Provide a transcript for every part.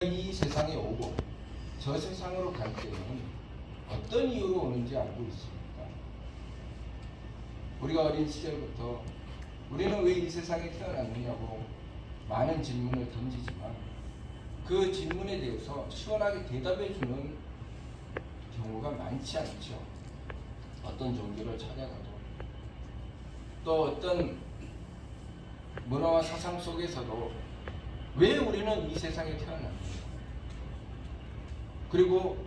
이 세상에 오고 저 세상으로 갈 때는 어떤 이유로 오는지 알고 있습니까? 우리가 어린 시절부터 우리는 왜 이 세상에 태어났느냐고 많은 질문을 던지지만 그 질문에 대해서 시원하게 대답해 주는 경우가 많지 않죠. 어떤 종교를 찾아가도 또 어떤 문화와 사상 속에서도 왜 우리는 이 세상에 태어났는가? 그리고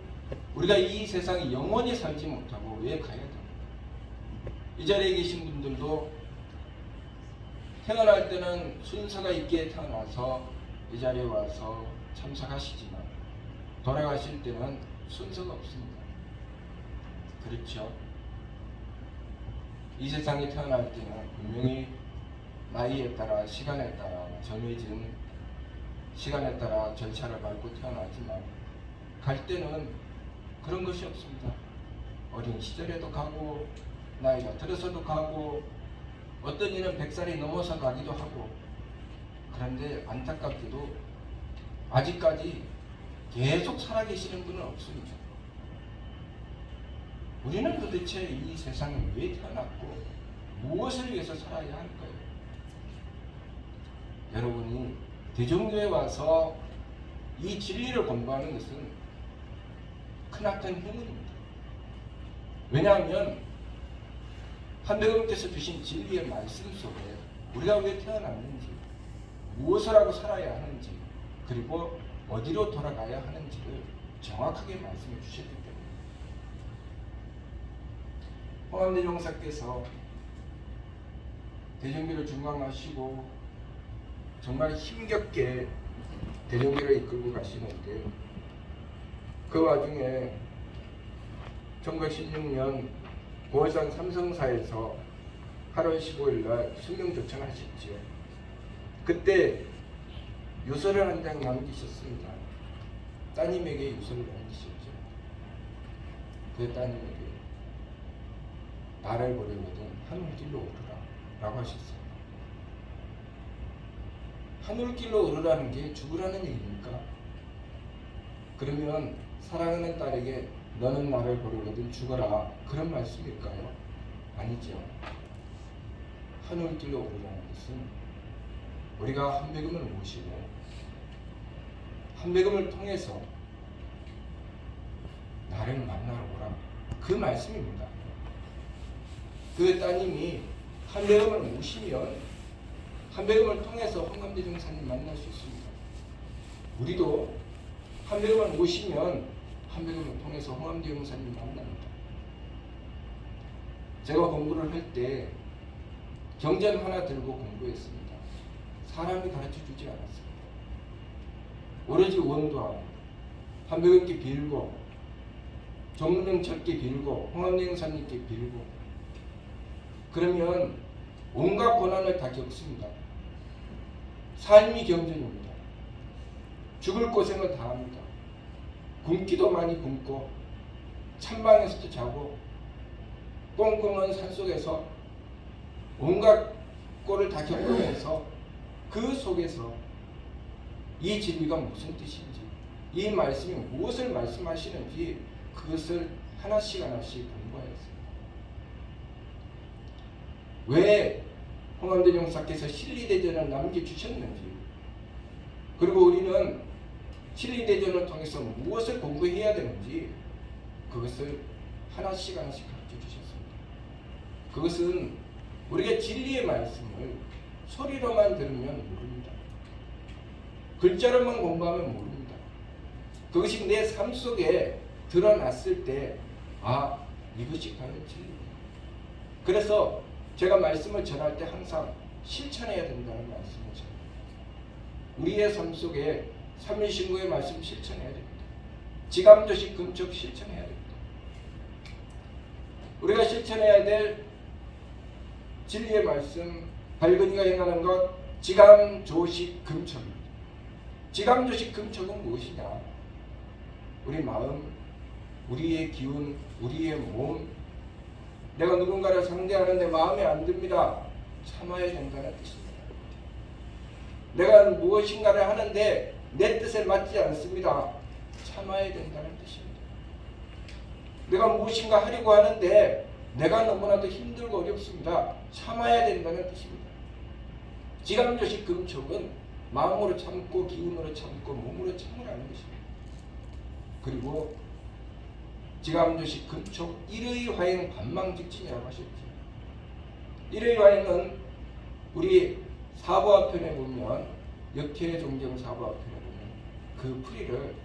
우리가 이 세상에 영원히 살지 못하고 왜 가야 됩니까? 이 자리에 계신 분들도 태어날 때는 순서가 있게 태어나서 이 자리에 와서 참석하시지만 돌아가실 때는 순서가 없습니다. 그렇죠? 이 세상에 태어날 때는 분명히 나이에 따라 시간에 따라 정해진 시간에 따라 절차를 밟고 태어나지만 갈 때는 그런 것이 없습니다. 어린 시절에도 가고 나이가 들어서도 가고 어떤 이는 100살이 넘어서 가기도 하고 그런데 안타깝게도 아직까지 계속 살아계시는 분은 없습니다. 우리는 도대체 이 세상에 왜 태어났고 무엇을 위해서 살아야 할까요? 여러분이 대종교에 와서 이 진리를 공부하는 것은 크나큰 행운입니다. 왜냐하면 한대금께서 주신 진리의 말씀 속에 우리가 왜 태어났는지, 무엇을 하고 살아야 하는지, 그리고 어디로 돌아가야 하는지를 정확하게 말씀해 주셨기 때문입니다. 홍암대 용사께서 대종교를 중광하시고 정말 힘겹게 대종교를 이끌고 가시는데 그 와중에 1916년 고월산 삼성사에서 8월 15일 날 숙명조청하셨지요. 그때 유서를 한 장 남기셨습니다. 따님에게 유서를 남기셨죠. 그 따님에게 나를 버리거든 하늘길로 오르라 라고 하셨어요. 하늘길로 오르라는 게 죽으라는 얘기입니까? 그러면 사랑하는 딸에게 너는 나를 버리거든 죽어라 그런 말씀일까요? 아니죠. 하늘길로 오르라는 것은 우리가 한배금을 모시고 한배금을 통해서 나를 만나러 오라 그 말씀입니다. 그 따님이 한배금을 모시면 한배금을 통해서 홍감대종사님 만날 수 있습니다. 우리도 한배금을 모시면 한배금을 통해서 홍감대종사님 만납니다. 제가 공부를 할 때 경전 하나 들고 공부했습니다. 사람이 가르쳐 주지 않았습니다. 오로지 원도하고 한배금께 빌고 정문영철께 빌고 홍감대종사님께 빌고 그러면 온갖 고난을 다 겪습니다. 삶이 경전입니다. 죽을 고생을 다 합니다. 굶기도 많이 굶고 찬방에서도 자고 꽁꽁한 산속에서 온갖 꼴을 다 겪으면서 그 속에서 이 진리가 무슨 뜻인지 이 말씀이 무엇을 말씀하시는지 그것을 하나씩 하나씩 공부하였습니다. 왜 홍암대 용사께서 실리대전을 남겨주셨는지 그리고 우리는 실리대전을 통해서 무엇을 공부해야 되는지 그것을 하나씩 하나씩 가르쳐 주셨습니다. 그것은 우리가 진리의 말씀을 소리로만 들으면 모릅니다. 글자로만 공부하면 모릅니다. 그것이 내 삶 속에 드러났을 때 이것이 과연 진리구나. 그래서 제가 말씀을 전할 때 항상 실천해야 된다는 말씀을 전합니다. 우리의 삶 속에 삼일신고의 말씀 실천해야 됩니다. 지감조식 금촉 실천해야 됩니다. 우리가 실천해야 될 진리의 말씀 발근이가 행하는 것 지감조식 금촉입니다. 지감조식 금촉은 무엇이냐? 우리 마음, 우리의 기운, 우리의 몸 내가 누군가를 상대하는데 마음에 안 듭니다. 참아야 된다는 뜻입니다. 내가 무엇인가를 하는데 내 뜻에 맞지 않습니다. 참아야 된다는 뜻입니다. 내가 무엇인가 하려고 하는데 내가 너무나도 힘들고 어렵습니다. 참아야 된다는 뜻입니다. 지감조식 금촉은 마음으로 참고 기운으로 참고 몸으로 참으라는 것입니다. 그리고 지감조식 금촉 일의 화행 반망직진이라고 하셨죠. 일의 화행은 우리 사부화편에 보면 역해종경 사부화편에 보면 그 풀이를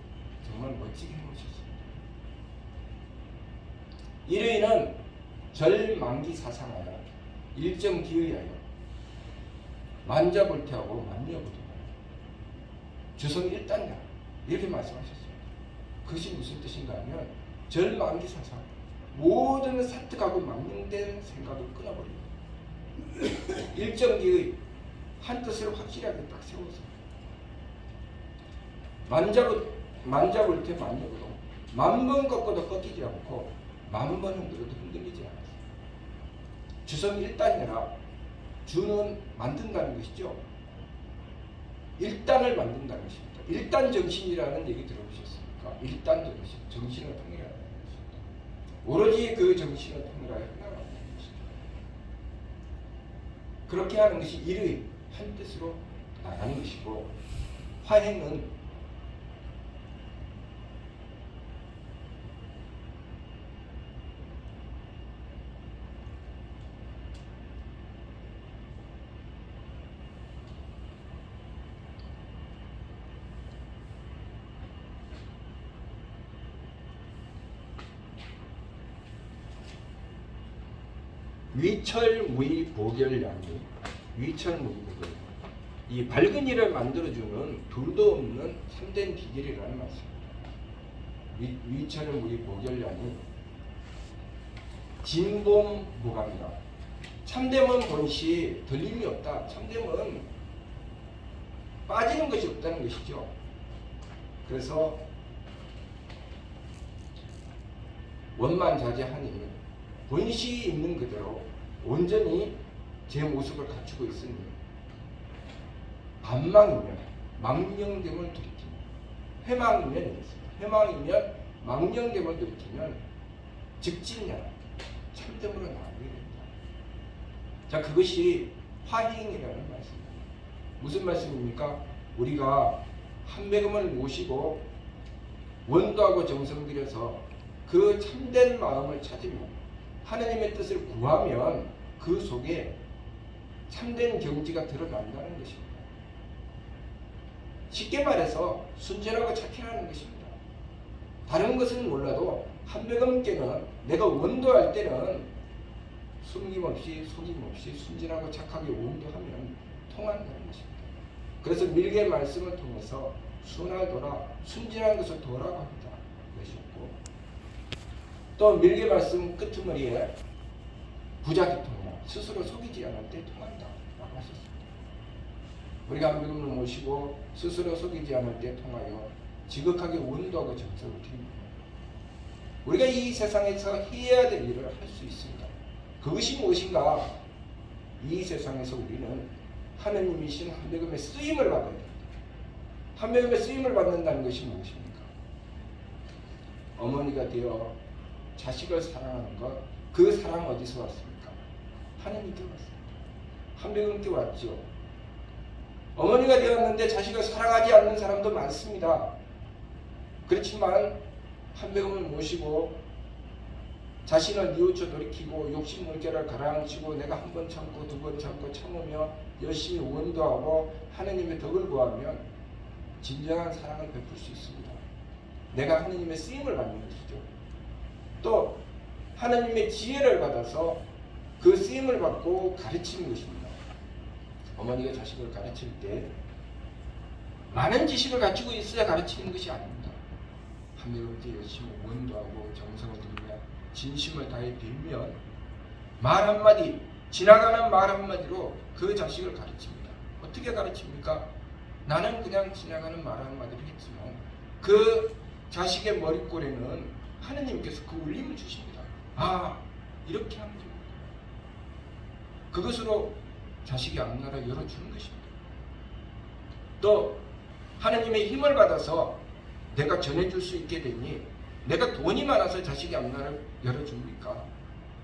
정말 멋지게 해놓으셨습니다. 일의는 절만기사상하여 일정기의하여 만자불태하고 만려부동하여 주성일단냐 이렇게 말씀하셨습니다. 그것이 무슨 뜻인가 하면 절만기사상 모든 사특하고 망령된 생각을 끊어버립니다. 일정기의 한 뜻을 확실하게 딱 세워서 만자불태 만려부동 만번 꺾어도 꺾이지 않고 만번 흔들어도 흔들리지 않았어요. 주성일단이라 주는 만든다는 것이죠. 일단을 만든다는 것입니다. 일단 정신이라는 얘기 들어보셨습니까? 일단 정신, 정신을 통일하는 것입니다. 오로지 그 정신을 통일하여 하나가 되는 것입니다. 그렇게 하는 것이 일의 한 뜻으로 나가는 것이고, 화행은 위철무의보결량이 위철무의보결 이 밝은 일을 만들어주는 둘도 없는 참된 비결이라는 말씀입니다. 위철무의보결량이 진봄무감이다. 참됨은 본시 들림이 없다. 참됨은 빠지는 것이 없다는 것이죠. 그래서 원만자재하니 본시 있는 그대로 온전히 제 모습을 갖추고 있으니 반망이면 망령됨을 들이키며 회망이면 이렇습니다. 회망이면 망령됨을 들이키면 즉진냐 참됨으로 나아가게 됩니다. 자, 그것이 화행이라는 말씀입니다. 무슨 말씀입니까? 우리가 한매금을 모시고 원도하고 정성 들여서 그 참된 마음을 찾으며 하나님의 뜻을 구하면 그 속에 참된 경지가 드러난다는 것입니다. 쉽게 말해서 순전하고 착해라는 것입니다. 다른 것은 몰라도 한매금께는 내가 원도할 때는 숨김없이 속임없이 순전하고 착하게 원도하면 통한다는 것입니다. 그래서 밀개 말씀을 통해서 순하도라 순진한 것을 도라고 합니다. 그것이었고, 또 밀개 말씀 끄트머리에 부자기통이라 스스로 속이지 않을 때 통한다 라고 하셨습니다. 우리가 한매금을 모시고 스스로 속이지 않을 때 통하여 지극하게 원도하고 정성을 드립니다. 우리가 이 세상에서 해야 될 일을 할 수 있습니다. 그것이 무엇인가? 이 세상에서 우리는 하느님이신 한매금의 쓰임을 받아야 됩니다. 한매금의 쓰임을 받는다는 것이 무엇입니까? 어머니가 되어 자식을 사랑하는 것, 그 사랑 어디서 왔습니까? 하느님께 왔습니다. 한매금께 왔죠. 어머니가 되었는데 자식을 사랑하지 않는 사람도 많습니다. 그렇지만 한매금을 모시고 자신을 뉘우쳐 돌이키고 욕심 물결을 가라앉히고 내가 한 번 참고 두 번 참고 참으며 열심히 원도하고 하느님의 덕을 구하면 진정한 사랑을 베풀 수 있습니다. 내가 하느님의 쓰임을 받는 것이죠. 또 하느님의 지혜를 받아서 그 쓰임을 받고 가르치는 것입니다. 어머니가 자식을 가르칠 때 많은 지식을 가지고 있어야 가르치는 것이 아닙니다. 한매금께 열심히 원도하고 정성을 들이며 진심을 다해 빌면 말 한마디, 지나가는 말 한마디로 그 자식을 가르칩니다. 어떻게 가르칩니까? 나는 그냥 지나가는 말 한마디를 했지만 그 자식의 머릿골에는 하느님께서 그 울림을 주십니다. 아, 이렇게 하면 됩니다. 그것으로 자식의 앞나라 열어주는 것입니다. 또 하나님의 힘을 받아서 내가 전해줄 수 있게 되니 내가 돈이 많아서 자식이 앞날을 열어줍니까?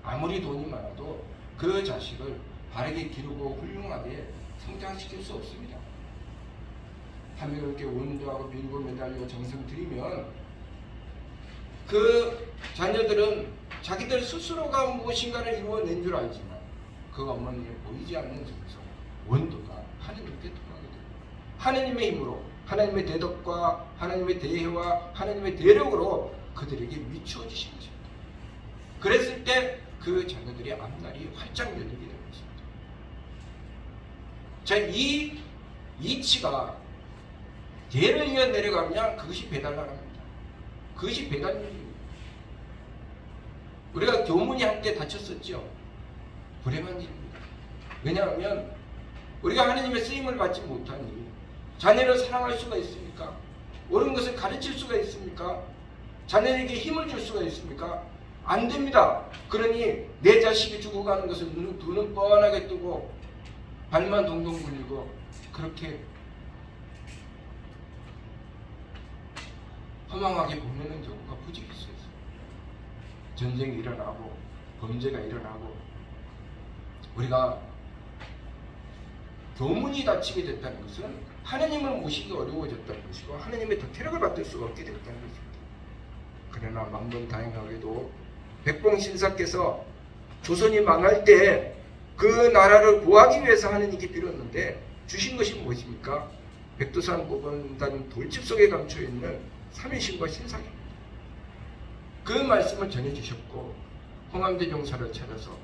아무리 돈이 많아도 그 자식을 바르게 기르고 훌륭하게 성장시킬 수 없습니다. 하나님께 원도하고 빌고 매달리고 정성 들이면 그 자녀들은 자기들 스스로가 무엇인가를 이루어낸 줄 알지만 그 어머니에 보이지 않는 속에서 원도가 하나님께 통하게 됩니다. 하나님의 힘으로 하나님의 대덕과 하나님의 대혜와 하나님의 대력으로 그들에게 미추어지신 것입니다. 그랬을 때 그 자녀들의 앞날이 활짝 열리게 되는 것입니다. 자, 이 이치가 대를 이어 내려가면 그것이 배달나랍니다. 그것이 배달일입니다. 우리가 교문이 한때 다쳤었죠. 불행한 일입니다. 왜냐하면 우리가 하나님의 쓰임을 받지 못하니 자녀를 사랑할 수가 있습니까? 옳은 것을 가르칠 수가 있습니까? 자녀에게 힘을 줄 수가 있습니까? 안 됩니다. 그러니 내 자식이 죽어가는 것을 두 눈 뻔하게 뜨고 발만 동동 굴리고 그렇게 허망하게 보내는 경우가 부지기수있어요. 전쟁이 일어나고 범죄가 일어나고 우리가 교문이 닫히게 됐다는 것은 하나님을 모시기 어려워졌다는 것이고 하나님의 덕혜력을 받을 수가 없게 됐다는 것입니다. 그러나 만번다행하게도 백봉신사께서 조선이 망할 때 그 나라를 구하기 위해서 하나님께 빌었는데 주신 것이 무엇입니까? 백두산 고건단 돌집 속에 감춰있는 삼위신과 신상입니다. 그 말씀을 전해주셨고 홍암대종사를 찾아서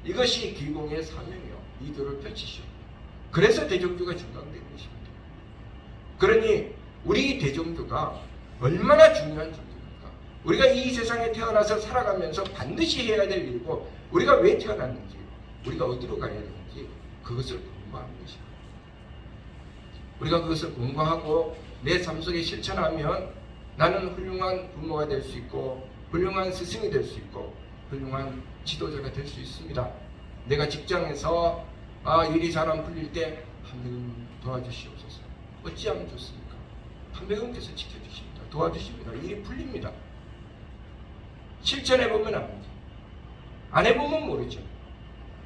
이것이 기공의 사명이요 이도를 펼치시오. 그래서 대종교가 증강되는 것입니다. 그러니 우리 대종교가 얼마나 중요한 존재입니까? 우리가 이 세상에 태어나서 살아가면서 반드시 해야 될 일이고 우리가 왜 태어났는지 우리가 어디로 가야 되는지 그것을 공부하는 것입니다. 우리가 그것을 공부하고 내 삶 속에 실천하면 나는 훌륭한 부모가 될 수 있고 훌륭한 스승이 될 수 있고 훌륭한 지도자가 될 수 있습니다. 내가 직장에서 일이 잘 안 풀릴 때 하나님 도와주시옵소서. 어찌하면 좋습니까? 하나님께서 지켜주십니다. 도와주십니다. 일이 풀립니다. 실천해보면 압니다. 안 해보면 모르죠.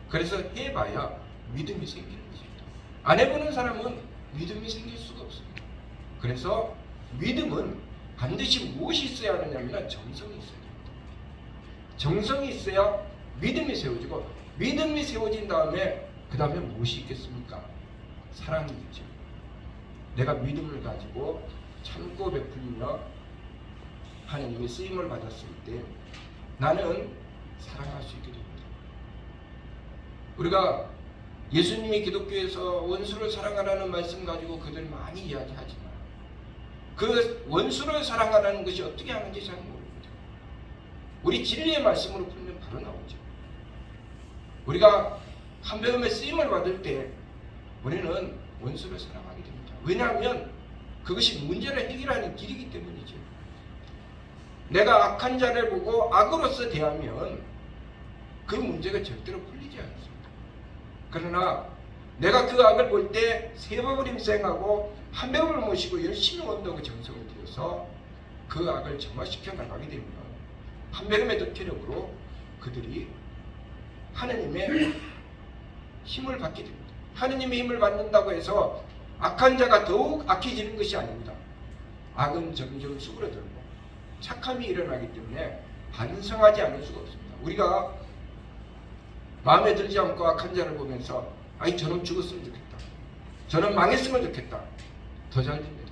그래서 해봐야 믿음이 생기는 것입니다. 안 해보는 사람은 믿음이 생길 수가 없습니다. 그래서 믿음은 반드시 무엇이 있어야 하느냐면 정성이 있어야 됩니다. 정성이 있어야 믿음이 세워지고 믿음이 세워진 다음에 그 다음에 무엇이 있겠습니까? 사랑이 있죠. 내가 믿음을 가지고 참고 베풀며 하나님의 쓰임을 받았을 때 나는 사랑할 수 있게 됩니다. 우리가 예수님이 기독교에서 원수를 사랑하라는 말씀 가지고 그들 많이 이야기하지만 그 원수를 사랑하라는 것이 어떻게 하는지 잘 모릅니다. 우리 진리의 말씀으로 풀면 바로 나오죠. 우리가 한 배움의 쓰임을 받을 때 우리는 원수를 사랑하게 됩니다. 왜냐하면 그것이 문제를 해결하는 길이기 때문이죠. 내가 악한 자를 보고 악으로서 대하면 그 문제가 절대로 풀리지 않습니다. 그러나 내가 그 악을 볼 때 세 법을 힘생하고 한 배움을 모시고 열심히 원하고 정성을 들여서 그 악을 정화시켜 나가게 되면 한 배움의 덕혜력으로 그들이 하느님의 힘을 받게 됩니다. 하느님의 힘을 받는다고 해서 악한 자가 더욱 악해지는 것이 아닙니다. 악은 점점 수그러들고 착함이 일어나기 때문에 반성하지 않을 수가 없습니다. 우리가 마음에 들지 않고 악한 자를 보면서 아이 저놈 죽었으면 좋겠다. 저놈 망했으면 좋겠다. 더 잘 됩니다.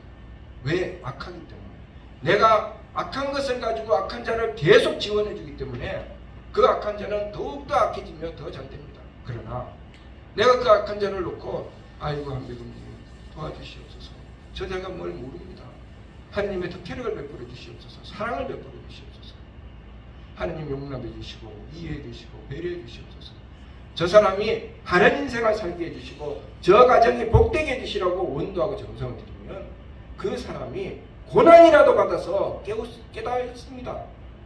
왜? 악하기 때문에. 내가 악한 것을 가지고 악한 자를 계속 지원해 주기 때문에 그 악한 자는 더욱더 악해지며 더 잘 됩니다. 그러나 내가 그 악한 자를 놓고 아이고 한배금님 도와주시옵소서. 저 자가 뭘 모릅니다. 하나님의 덕혜력을 베풀어 주시옵소서. 사랑을 베풀어 주시옵소서. 하나님 용납해 주시고 이해해 주시고 배려해 주시옵소서. 저 사람이 바른 인생을 살게 해주시고 저 가정이 복되게 해주시라고 원도하고 정성을 드리면 그 사람이 고난이라도 받아서 깨닫습니다.